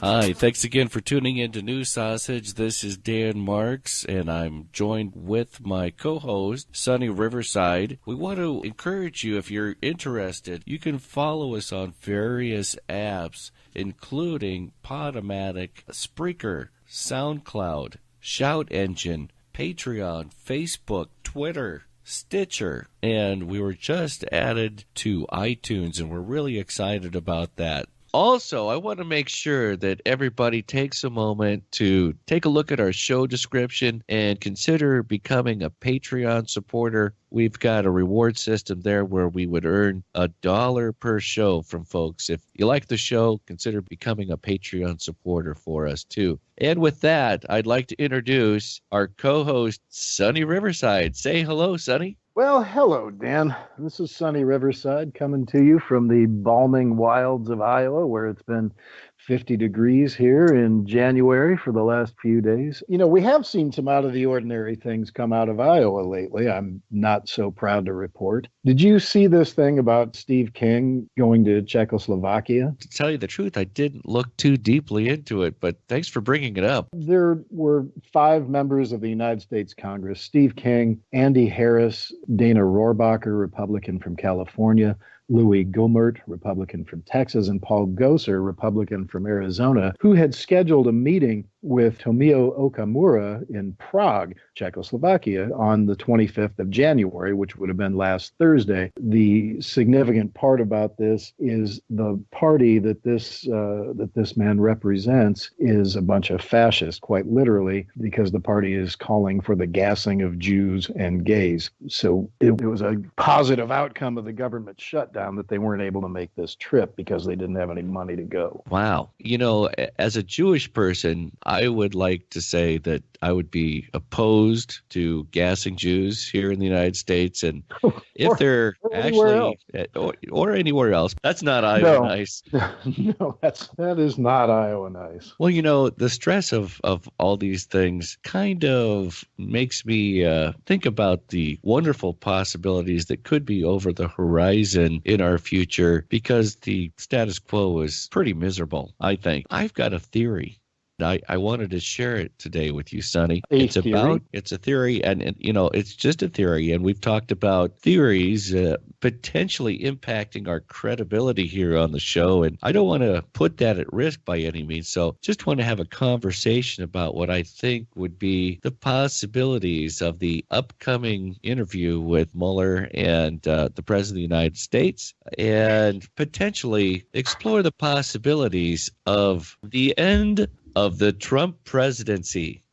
Hi, thanks again for tuning in to News Sausage. This is Dan Marks, and I'm joined with my co-host, Sunny Riverside. We want to encourage you, if you're interested, you can follow us on various apps, including Podomatic, Spreaker, SoundCloud, Shout Engine, Patreon, Facebook, Twitter, Stitcher, and we were just added to iTunes, and we're really excited about that. Also, I want to make sure that everybody takes a moment to take a look at our show description and consider becoming a Patreon supporter. We've got a reward system there where we would earn $1 per show from folks. If you like the show, consider becoming a Patreon supporter for us, too. And with that, I'd like to introduce our co-host, Sunny Riverside. Say hello, Sunny. Well, hello, Dan. This is Sunny Riverside coming to you from the balming wilds of Iowa, where it's been 50 degrees here in January for the last few days. You know, we have seen some out of the ordinary things come out of Iowa lately. I'm not so proud to report. Did you see this thing about Steve King going to Czechoslovakia? To tell you the truth, I didn't look too deeply into it, but thanks for bringing it up. There were 5 members of the United States Congress: Steve King, Andy Harris, Dana Rohrabacher, Republican from California, Louis Gohmert, Republican from Texas, and Paul Gosar, Republican from Arizona, who had scheduled a meeting with Tomio Okamura in Prague, Czechoslovakia, on the 25th of January, which would have been last Thursday. The significant part about this is the party that this man represents is a bunch of fascists, quite literally, because the party is calling for the gassing of Jews and gays. So it was a positive outcome of the government shutdown that they weren't able to make this trip because they didn't have any money to go. Wow. You know, as a Jewish person, I would like to say that I would be opposed to gassing Jews here in the United States. And if they're actually, or anywhere else, that's not Iowa nice. No, that is not Iowa nice. Well, you know, the stress of all these things kind of makes me think about the wonderful possibilities that could be over the horizon in our future, because the status quo is pretty miserable, I think. I've got a theory. I wanted to share it today with you, Sonny. It's a theory, and you know, it's just a theory, and we've talked about theories potentially impacting our credibility here on the show, and I don't want to put that at risk by any means, so just want to have a conversation about what I think would be the possibilities of the upcoming interview with Mueller and the President of the United States, and potentially explore the possibilities of the end of the Trump presidency.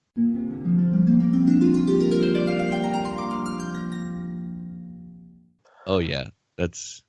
Oh yeah, that's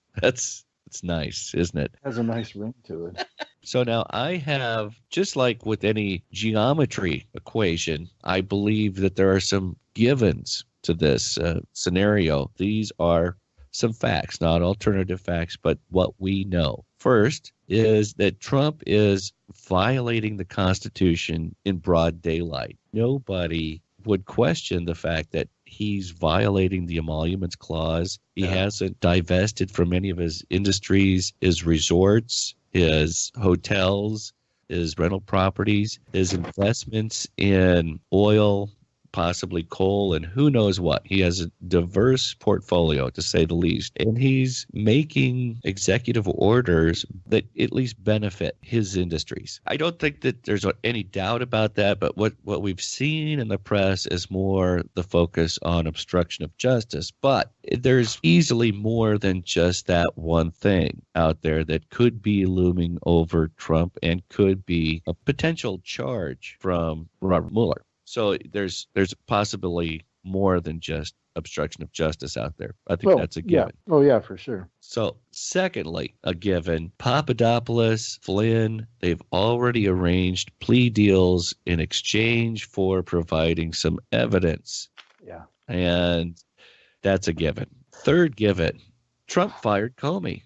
nice, isn't it? Has a nice ring to it. So now I have, just like with any geometry equation, I believe that there are some givens to this scenario. These are some facts, not alternative facts, but what we know. First is that Trump is violating the Constitution in broad daylight. Nobody would question the fact that he's violating the Emoluments Clause. He hasn't divested from any of his industries, his resorts, his hotels, his rental properties, his investments in oil, possibly coal, and who knows what. He has a diverse portfolio, to say the least, and he's making executive orders that at least benefit his industries. I don't think that there's any doubt about that, but what we've seen in the press is more the focus on obstruction of justice. But there's easily more than just that one thing out there that could be looming over Trump and could be a potential charge from Robert Mueller. So there's possibly more than just obstruction of justice out there. I think that's a given. Yeah. Oh, yeah, for sure. So secondly, a given, Papadopoulos, Flynn, they've already arranged plea deals in exchange for providing some evidence. Yeah. And that's a given. Third given, Trump fired Comey.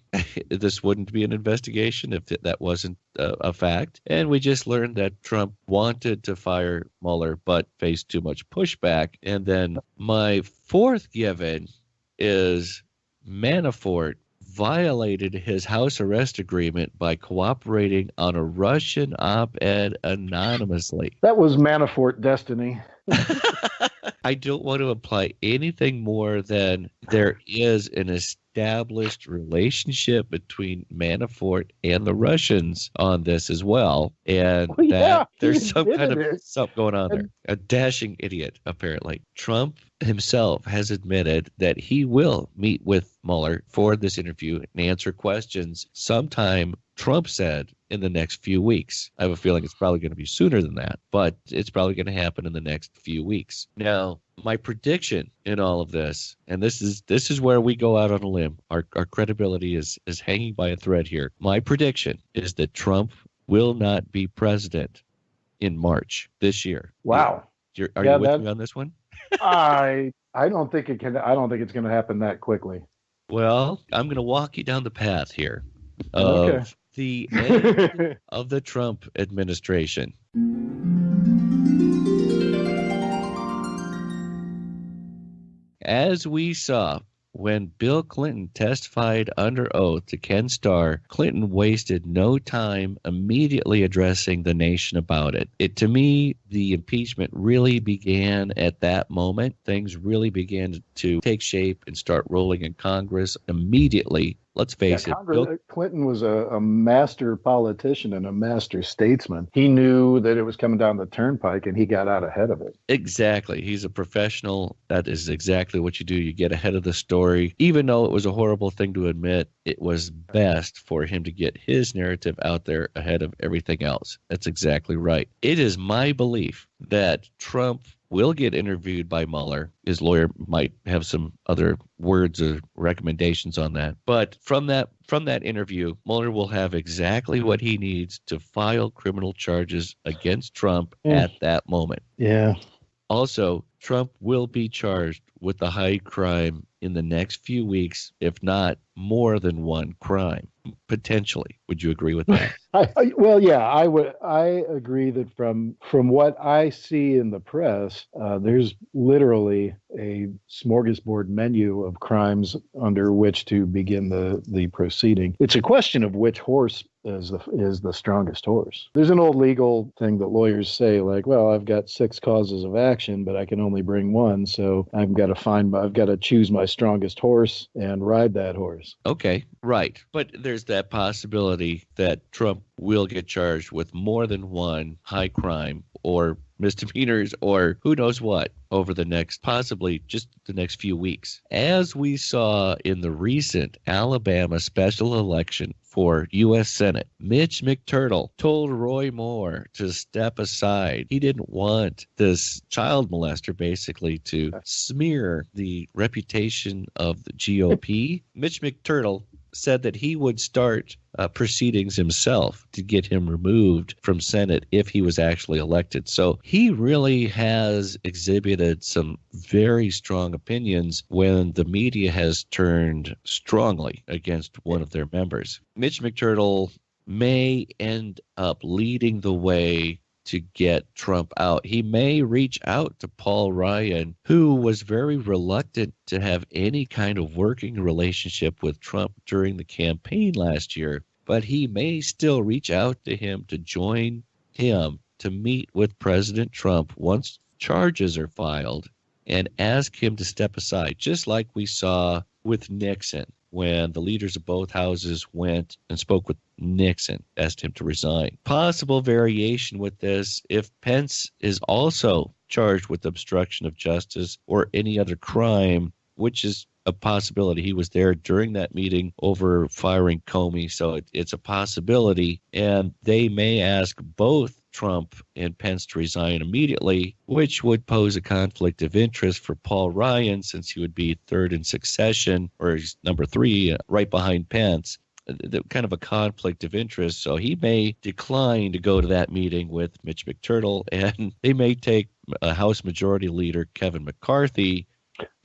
This wouldn't be an investigation if that wasn't a fact. And we just learned that Trump wanted to fire Mueller but faced too much pushback. And then my fourth given is Manafort violated his house arrest agreement by cooperating on a Russian op-ed anonymously. That was Manafort destiny. I don't want to imply anything more than there is an established relationship between Manafort and the Russians on this as well, and that there's some kind of something going on there. A dashing idiot, apparently. Trump himself has admitted that he will meet with Mueller for this interview and answer questions sometime, Trump said, in the next few weeks. I have a feeling it's probably going to be sooner than that, but it's probably going to happen in the next few weeks. Now, my prediction in all of this, and this is where we go out on a limb. Our credibility is hanging by a thread here. My prediction is that Trump will not be president in March this year. Wow. Are you with me on this one? I don't think it can. I don't think it's going to happen that quickly. Well, I'm going to walk you down the path here of the end of the Trump administration. As we saw when Bill Clinton testified under oath to Ken Starr, Clinton wasted no time immediately addressing the nation about it. To me, the impeachment really began at that moment. Things really began to take shape and start rolling in Congress immediately. Let's face it. Clinton was a master politician and a master statesman. He knew that it was coming down the turnpike, and he got out ahead of it. Exactly. He's a professional. That is exactly what you do. You get ahead of the story. Even though it was a horrible thing to admit, it was best for him to get his narrative out there ahead of everything else. That's exactly right. It is my belief that Trump will get interviewed by Mueller. His lawyer might have some other words or recommendations on that. But from that interview, Mueller will have exactly what he needs to file criminal charges against Trump at that moment. Yeah. Also, Trump will be charged with the high crime in the next few weeks, if not more than one crime, potentially. Would you agree with that? Well, yeah, I would. I agree that from what I see in the press, there's literally a smorgasbord menu of crimes under which to begin the proceeding. It's a question of which horse is the strongest horse. There's an old legal thing that lawyers say, like, well, I've got 6 causes of action, but I can only bring one, so I've got to choose my strongest horse and ride that horse. Okay, right. But there's that possibility that Trump will get charged with more than one high crime or misdemeanors or who knows what over the next, possibly just the next few weeks. As we saw in the recent Alabama special election for U.S. Senate, Mitch McTurtle told Roy Moore to step aside. He didn't want this child molester basically to smear the reputation of the GOP. Mitch McTurtle said that he would start proceedings himself to get him removed from Senate if he was actually elected. So he really has exhibited some very strong opinions when the media has turned strongly against one of their members. Mitch McTurtle may end up leading the way to get Trump out. He may reach out to Paul Ryan, who was very reluctant to have any kind of working relationship with Trump during the campaign last year, but he may still reach out to him to join him to meet with President Trump once charges are filed and ask him to step aside, just like we saw with Nixon when the leaders of both houses went and spoke with Nixon, asked him to resign. Possible variation with this, if Pence is also charged with obstruction of justice or any other crime, which is a possibility. He was there during that meeting over firing Comey, so it's a possibility. And they may ask both Trump and Pence to resign immediately, which would pose a conflict of interest for Paul Ryan, since he would be third in succession, or he's number 3, right behind Pence. Kind of a conflict of interest. So he may decline to go to that meeting with Mitch McTurtle, and they may take House Majority Leader Kevin McCarthy.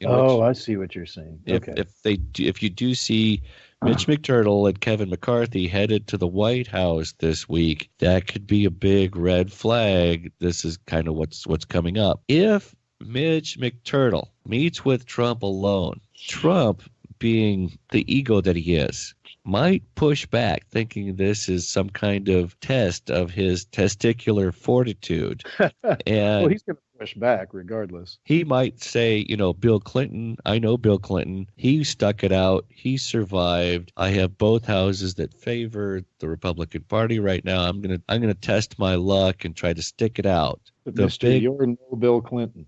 I see what you're saying. If you do see Mitch McTurtle and Kevin McCarthy headed to the White House this week, that could be a big red flag. This is kind of what's coming up. If Mitch McTurtle meets with Trump alone, Trump being the ego that he is, might push back, thinking this is some kind of test of his testicular fortitude. And well, he's going to push back regardless. he might say, Bill Clinton, I know Bill Clinton. He stuck it out. He survived. I have both houses that favor the Republican Party right now. I'm gonna test my luck and try to stick it out. But Mr. You're no Bill Clinton.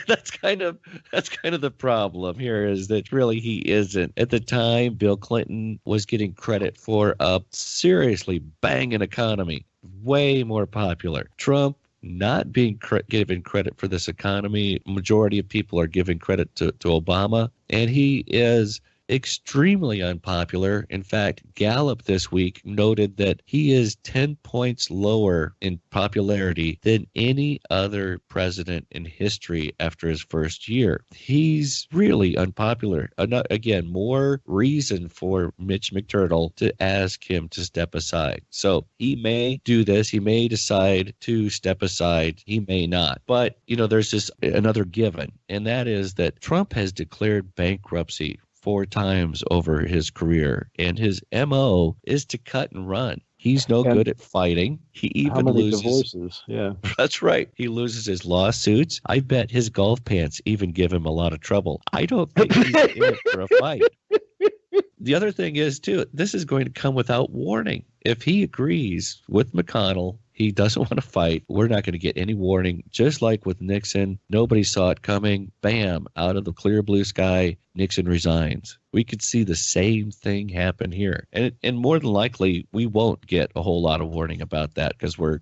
That's kind of the problem here, is that really he isn't. At the time, Bill Clinton was getting credit for a seriously banging economy, way more popular. Trump not being given credit for this economy. Majority of people are giving credit to Obama, and he is extremely unpopular. In fact, Gallup this week noted that he is 10 points lower in popularity than any other president in history after his first year. He's really unpopular. Again, more reason for Mitch McTurtle to ask him to step aside. So he may do this. He may decide to step aside. He may not. But, there's just another given, and that is that Trump has declared bankruptcy 4 times over his career, and his MO is to cut and run. He's no good at fighting. He even loses divorces. Yeah, that's right. He loses his lawsuits. I bet his golf pants even give him a lot of trouble. I don't think he's in it for a fight. The other thing is, too, this is going to come without warning. If he agrees with McConnell, he doesn't want to fight, we're not going to get any warning. Just like with Nixon, nobody saw it coming. Bam, out of the clear blue sky, Nixon resigns. We could see the same thing happen here. And more than likely, we won't get a whole lot of warning about that because we're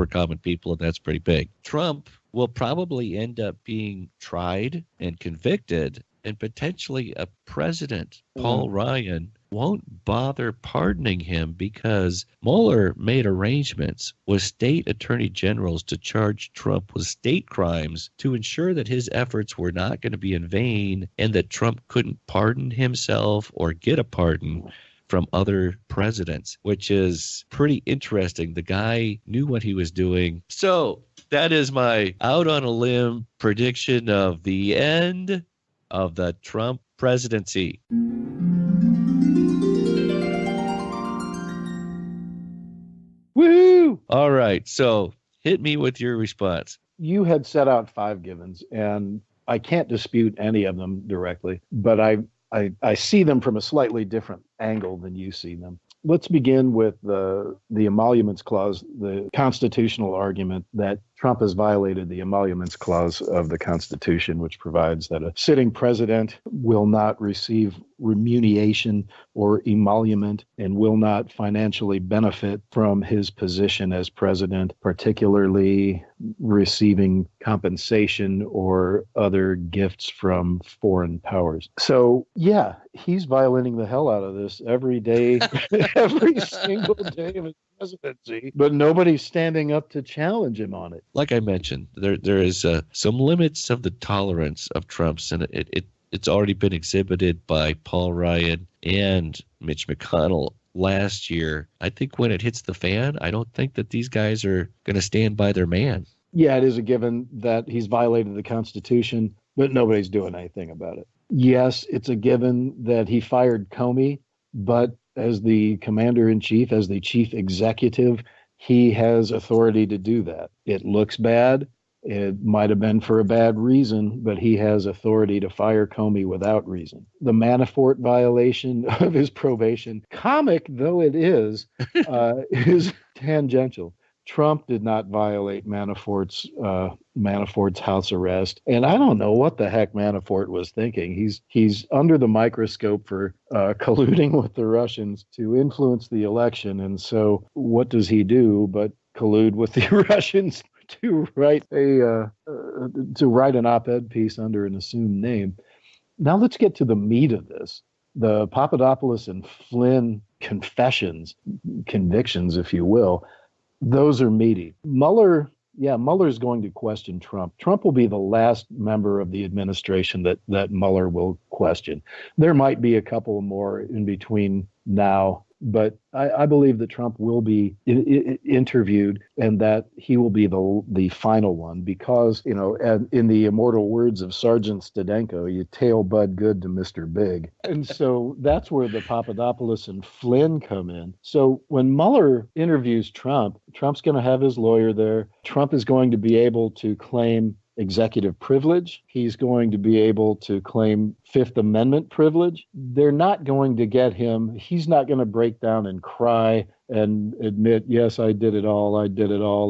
common people, and that's pretty big. Trump will probably end up being tried and convicted, and potentially a president, Paul Ryan, won't bother pardoning him because Mueller made arrangements with state attorney generals to charge Trump with state crimes to ensure that his efforts were not going to be in vain and that Trump couldn't pardon himself or get a pardon from other presidents, which is pretty interesting. The guy knew what he was doing. So that is my out on a limb prediction of the end of the Trump presidency. Woo! All right. So hit me with your response. You had set out 5 givens, and I can't dispute any of them directly, but I see them from a slightly different angle than you see them. Let's begin with the emoluments clause, the constitutional argument that Trump has violated the emoluments clause of the Constitution, which provides that a sitting president will not receive remuneration or emolument and will not financially benefit from his position as president, particularly receiving compensation or other gifts from foreign powers. So, yeah, he's violating the hell out of this every day, every single day of his presidency, but nobody's standing up to challenge him on it. Like I mentioned, there is some limits of the tolerance of Trump's, and it's already been exhibited by Paul Ryan and Mitch McConnell last year. I think when it hits the fan, I don't think that these guys are going to stand by their man. Yeah, it is a given that he's violated the Constitution, but nobody's doing anything about it. Yes, it's a given that he fired Comey, but as the commander-in-chief, as the chief executive, he has authority to do that. It looks bad. It might have been for a bad reason, but he has authority to fire Comey without reason. The Manafort violation of his probation, comic though it is tangential. Trump did not violate Manafort's house arrest, and I don't know what the heck Manafort was thinking. He's under the microscope for colluding with the Russians to influence the election, and so what does he do but collude with the Russians to write an op-ed piece under an assumed name? Now let's get to the meat of this. The Papadopoulos and Flynn convictions, if you will. Those are meaty. Mueller's going to question Trump. Trump will be the last member of the administration that Mueller will question. There might be a couple more in between now But I believe that Trump will be interviewed and that he will be the final one because, and in the immortal words of Sergeant Stadenko, you tail bud good to Mr. Big. And so that's where the Papadopoulos and Flynn come in. So when Mueller interviews Trump, Trump's going to have his lawyer there. Trump is going to be able to claim executive privilege. He's going to be able to claim Fifth Amendment privilege. They're not going to get him. He's not going to break down and cry and admit, yes, I did it all.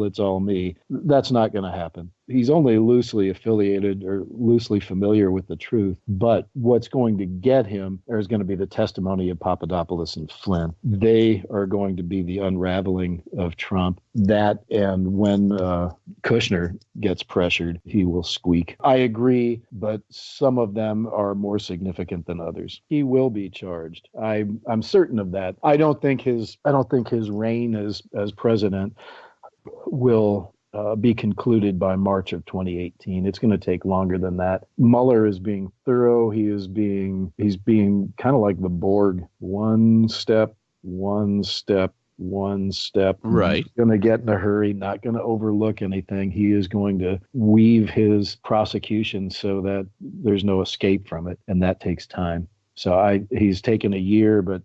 It's all me. That's not going to happen. He's only loosely affiliated or loosely familiar with the truth. But what's going to get him is going to be the testimony of Papadopoulos and Flynn. They are going to be the unraveling of Trump. That, and when Kushner gets pressured, he will squeak. I agree, but some of them are more significant than others. He will be charged. I'm certain of that. I don't think his reign as president will be concluded by March of 2018. It's going to take longer than that. Mueller is being thorough. He's being kind of like the Borg, one step. Right. He's going to get in a hurry, not going to overlook anything. He is going to weave his prosecution so that there's no escape from it, and that takes time. So he's taken a year, but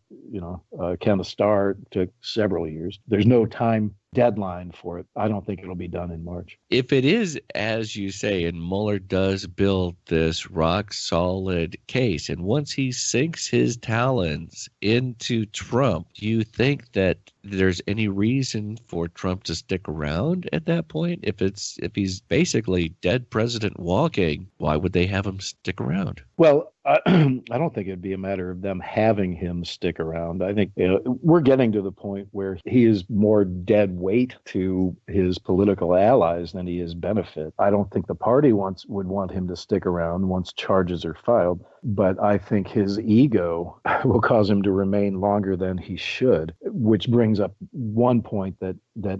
Ken Starr took several years. There's no time deadline for it. I don't think it'll be done in March. If it is, as you say, and Mueller does build this rock solid case, and once he sinks his talons into Trump, do you think that there's any reason for Trump to stick around at that point? If he's basically dead president walking, why would they have him stick around? Well, I don't think it'd be a matter of them having him stick around. I think we're getting to the point where he is more dead weight to his political allies than he is benefit. I don't think the party would want him to stick around once charges are filed, but I think his ego will cause him to remain longer than he should, which brings up one point that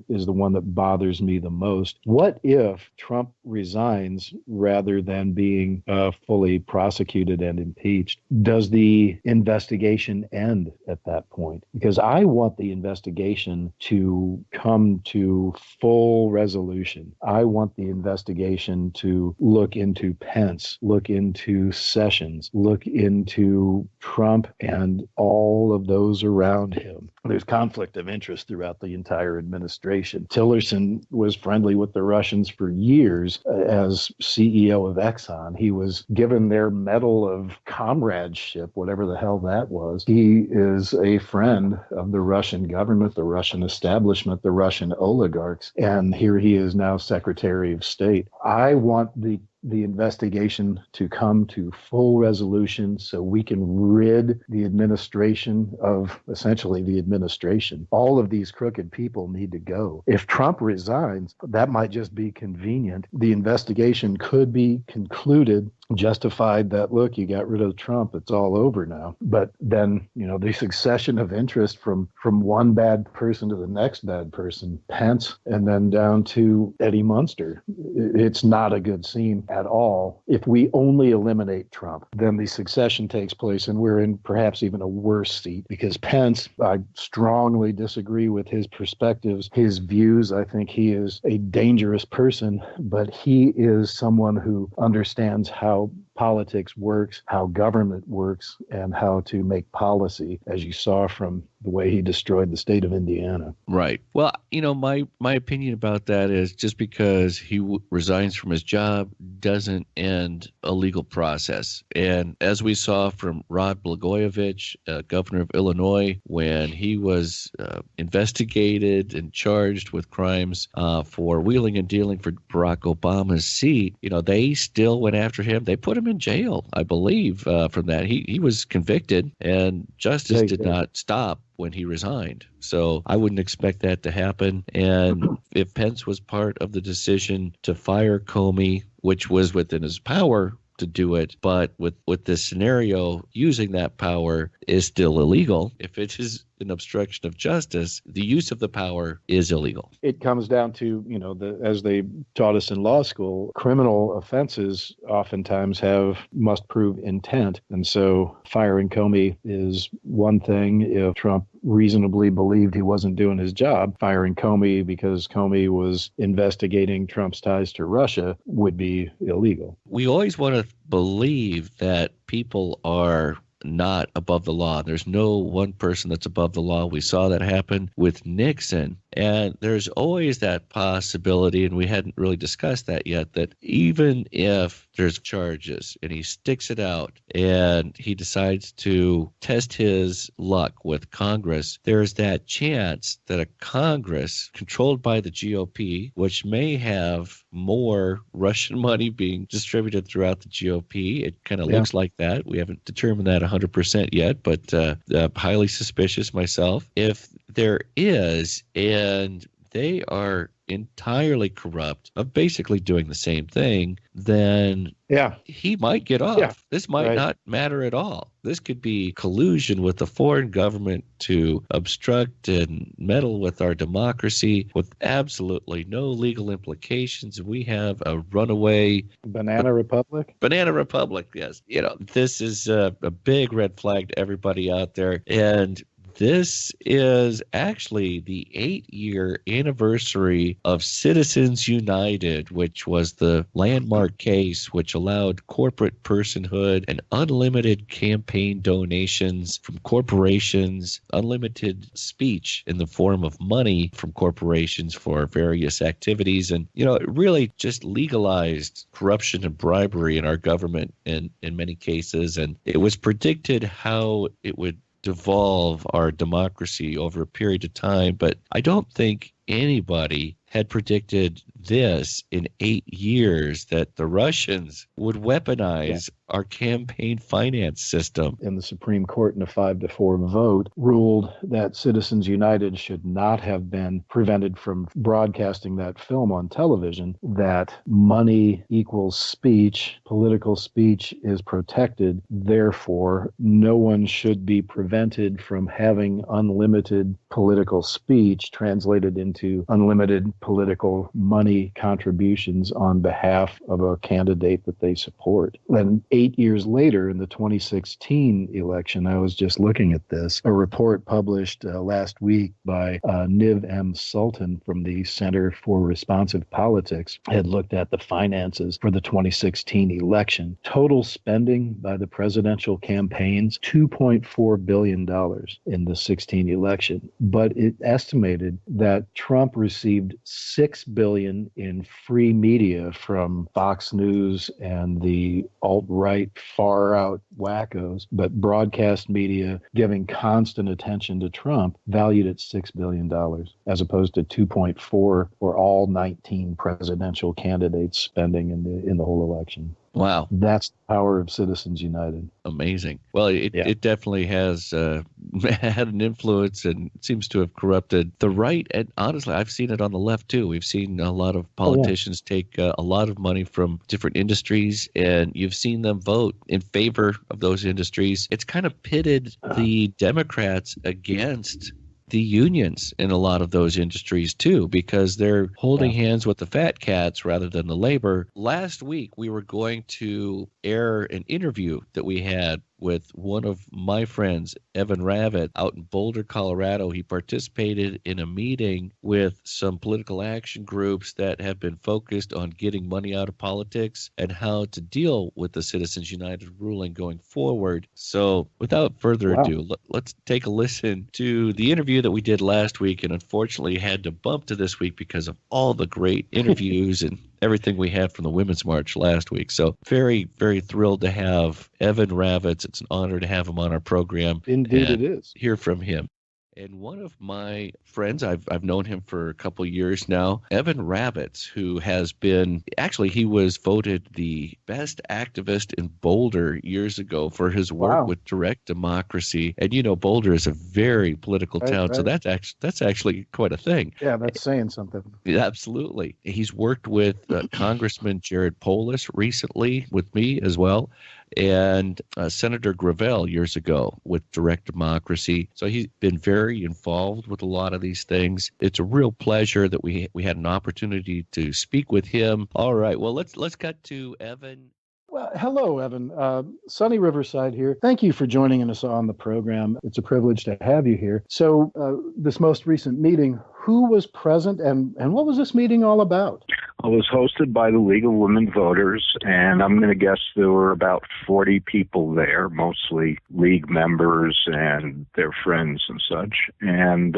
is the one that bothers me the most. What if Trump resigns rather than being fully prosecuted and impeached? Does the investigation end at that point? Because I want the investigation to come to full resolution. I want the investigation to look into Pence, look into Sessions, look into Trump and all of those around him. There's conflict of interest throughout the entire administration. Tillerson was friendly with the Russians for years as CEO of Exxon. He was given their Medal of Comradeship, whatever the hell that was. He is a friend of the Russian government, the Russian establishment, the Russian oligarchs, and here he is now Secretary of State. I want the investigation to come to full resolution so we can rid the administration of essentially the administration. All of these crooked people need to go. If Trump resigns, that might just be convenient. The investigation could be concluded, justified that, look, you got rid of Trump, it's all over now. But then, the succession of interest from one bad person to the next bad person, Pence, and then down to Eddie Munster. It's not a good scene at all. If we only eliminate Trump, then the succession takes place and we're in perhaps even a worse seat because Pence, I strongly disagree with his perspectives, his views. I think he is a dangerous person, but he is someone who understands how politics works, how government works, and how to make policy, as you saw from the way he destroyed the state of Indiana. Right. Well, my opinion about that is just because he resigns from his job doesn't end a legal process. And as we saw from Rod Blagojevich, governor of Illinois, when he was investigated and charged with crimes for wheeling and dealing for Barack Obama's seat, they still went after him. They put him in jail, I believe, from that. He was convicted, and justice did not stop when he resigned. So I wouldn't expect that to happen. And if Pence was part of the decision to fire Comey, which was within his power to do it, but with this scenario, using that power is still illegal. If it is an obstruction of justice, the use of the power is illegal. It comes down to, as they taught us in law school, criminal offenses oftentimes must prove intent. And so firing Comey is one thing. If Trump reasonably believed he wasn't doing his job, firing Comey because Comey was investigating Trump's ties to Russia would be illegal. We always want to believe that people are not above the law. There's no one person that's above the law. We saw that happen with Nixon. And there's always that possibility, and we hadn't really discussed that yet, that even if there's charges and he sticks it out and he decides to test his luck with Congress, there's that chance that a Congress controlled by the GOP, which may have more Russian money being distributed throughout the GOP. It kind of looks like that. We haven't determined that 100% yet, but highly suspicious myself. If there is, and they are entirely corrupt of basically doing the same thing, then he might get off. Yeah. This might not matter at all. This could be collusion with the foreign government to obstruct and meddle with our democracy with absolutely no legal implications. We have a runaway banana republic. Banana republic, yes. This is a big red flag to everybody out there. And this is actually the 8-year anniversary of Citizens United, which was the landmark case which allowed corporate personhood and unlimited campaign donations from corporations, unlimited speech in the form of money from corporations for various activities. And, it really just legalized corruption and bribery in our government in many cases. And it was predicted how it would devolve our democracy over a period of time, but I don't think anybody had predicted this in 8 years, that the Russians would weaponize our campaign finance system. And the Supreme Court, in a 5-4 vote, ruled that Citizens United should not have been prevented from broadcasting that film on television, that money equals speech, political speech is protected, therefore no one should be prevented from having unlimited political speech translated into unlimited political money contributions on behalf of a candidate that they support. And 8 years later, in the 2016 election, I was just looking at this, a report published last week by Niv M. Sultan from the Center for Responsive Politics had looked at the finances for the 2016 election. Total spending by the presidential campaigns, $2.4 billion in the 16 election. But it estimated that Trump received $6 billion in free media from Fox News and the alt-right far-out wackos, but broadcast media giving constant attention to Trump valued at $6 billion, as opposed to 2.4 for all 19 presidential candidates spending in the whole election. Wow. That's the power of Citizens United. Amazing. Well, it definitely has had an influence and seems to have corrupted the right. And honestly, I've seen it on the left, too. We've seen a lot of politicians take a lot of money from different industries, and you've seen them vote in favor of those industries. It's kind of pitted the Democrats against the unions in a lot of those industries too, because they're holding hands with the fat cats rather than the labor. Last week, we were going to air an interview that we had with one of my friends, Evan Ravitz, out in Boulder, Colorado. He participated in a meeting with some political action groups that have been focused on getting money out of politics and how to deal with the Citizens United ruling going forward. So without further ado, let's take a listen to the interview that we did last week, and unfortunately had to bump to this week because of all the great interviews and everything we had from the Women's March last week. So very, very thrilled to have Evan Ravitz. It's an honor to have him on our program. Indeed it is. Hear from him. And one of my friends, I've known him for a couple of years now, Evan Ravitz, who has been, actually he was voted the best activist in Boulder years ago for his work with direct democracy. And Boulder is a very political town, so that's actually quite a thing. Yeah, that's saying something. Yeah, absolutely. He's worked with Congressman Jared Polis recently, with me as well, and Senator Gravel years ago with direct democracy. So he's been very involved with a lot of these things. It's a real pleasure that we had an opportunity to speak with him. All right, well, let's cut to Evan. Well, hello, Evan. Sunny Riverside here. Thank you for joining us on the program. It's a privilege to have you here. So, this most recent meeting, who was present and what was this meeting all about? It was hosted by the League of Women Voters, and I'm going to guess there were about 40 people there, mostly League members and their friends and such, and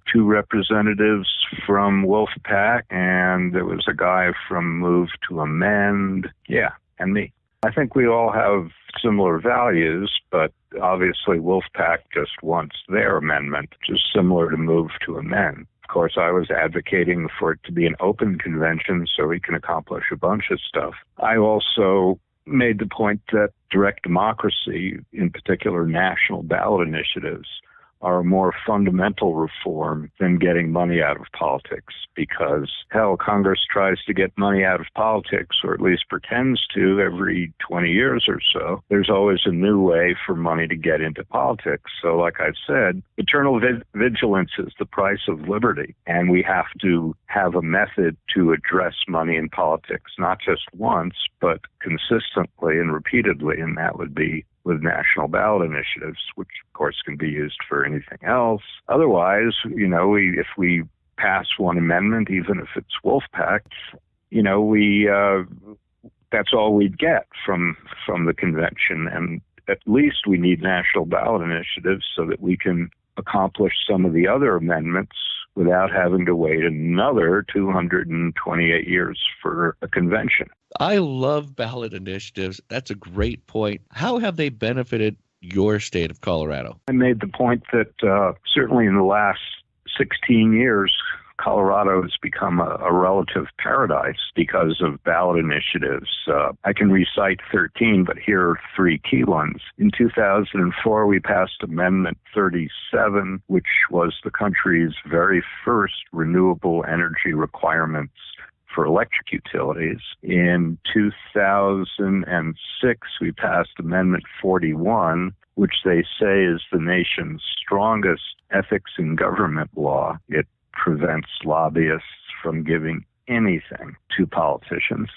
two representatives from Wolfpack, and there was a guy from Move to Amend, and me. I think we all have similar values, but obviously Wolfpack just wants their amendment, which is similar to Move to Amend. Of course, I was advocating for it to be an open convention so we can accomplish a bunch of stuff. I also made the point that direct democracy, in particular national ballot initiatives, are a more fundamental reform than getting money out of politics, because, hell, Congress tries to get money out of politics, or at least pretends to, every 20 years or so. There's always a new way for money to get into politics. So like I said, eternal vigilance is the price of liberty, and we have to have a method to address money in politics, not just once, but consistently and repeatedly, and that would be with national ballot initiatives, which of course can be used for anything else. Otherwise, if we pass one amendment, even if it's Wolfpack, that's all we'd get from the convention. And at least we need national ballot initiatives so that we can accomplish some of the other amendments without having to wait another 228 years for a convention. I love ballot initiatives. That's a great point. How have they benefited your state of Colorado? I made the point that certainly in the last 16 years, Colorado has become a relative paradise because of ballot initiatives. I can recite 13, but here are three key ones. In 2004, we passed Amendment 37, which was the country's very first renewable energy requirements for electric utilities. In 2006, we passed Amendment 41, which they say is the nation's strongest ethics in government law. It prevents lobbyists from giving anything to politicians.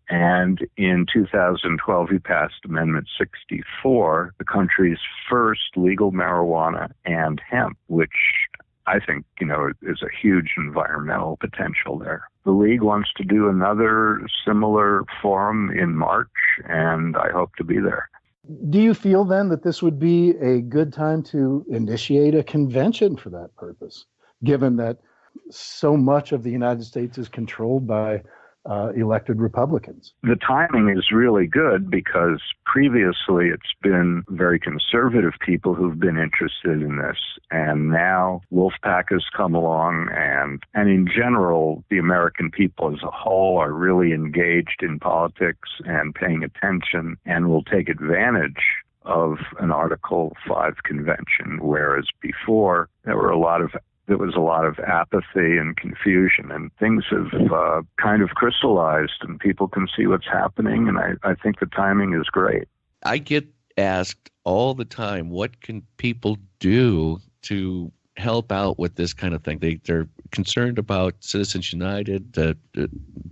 And in 2012, we passed Amendment 64, the country's first legal marijuana and hemp, which I think, is a huge environmental potential there. The League wants to do another similar forum in March, and I hope to be there. Do you feel then that this would be a good time to initiate a convention for that purpose, given that so much of the United States is controlled by elected Republicans? The timing is really good because previously it's been very conservative people who've been interested in this. And now Wolfpack has come along and in general, the American people as a whole are really engaged in politics and paying attention and will take advantage of an Article 5 convention, whereas before there was a lot of apathy and confusion, and things have kind of crystallized, and people can see what's happening, and I think the timing is great. I get asked all the time, what can people do to help out with this kind of thing? They're concerned about Citizens United. The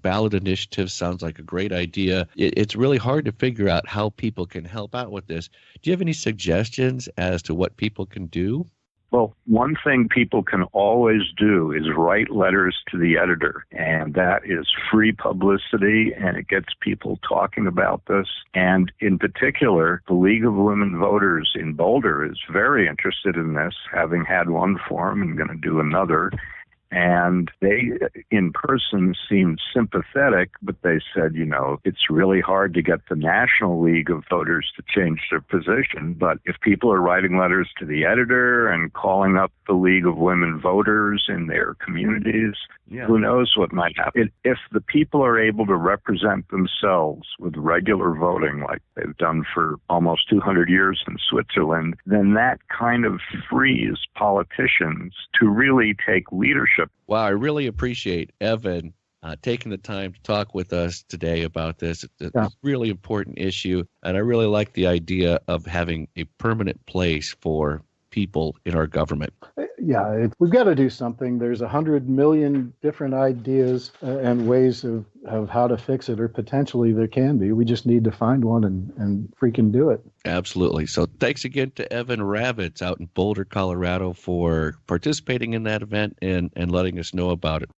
ballot initiative sounds like a great idea. It's really hard to figure out how people can help out with this. Do you have any suggestions as to what people can do? Well, one thing people can always do is write letters to the editor, and that is free publicity, and it gets people talking about this. And in particular, the League of Women Voters in Boulder is very interested in this, having had one forum and going to do another. And they, in person, seemed sympathetic, but they said, it's really hard to get the National League of Voters to change their position. But if people are writing letters to the editor and calling up the League of Women Voters in their communities, who knows what might happen. If the people are able to represent themselves with regular voting, like they've done for almost 200 years in Switzerland, then that kind of frees politicians to really take leadership. Wow, I really appreciate Evan taking the time to talk with us today about this. It's a really important issue, and I really like the idea of having a permanent place for people in our government. Yeah, we've got to do something. There's 100 million different ideas and ways of how to fix it, or potentially there can be. We just need to find one and freaking do it. Absolutely. So thanks again to Evan Ravitz out in Boulder, Colorado, for participating in that event and letting us know about it.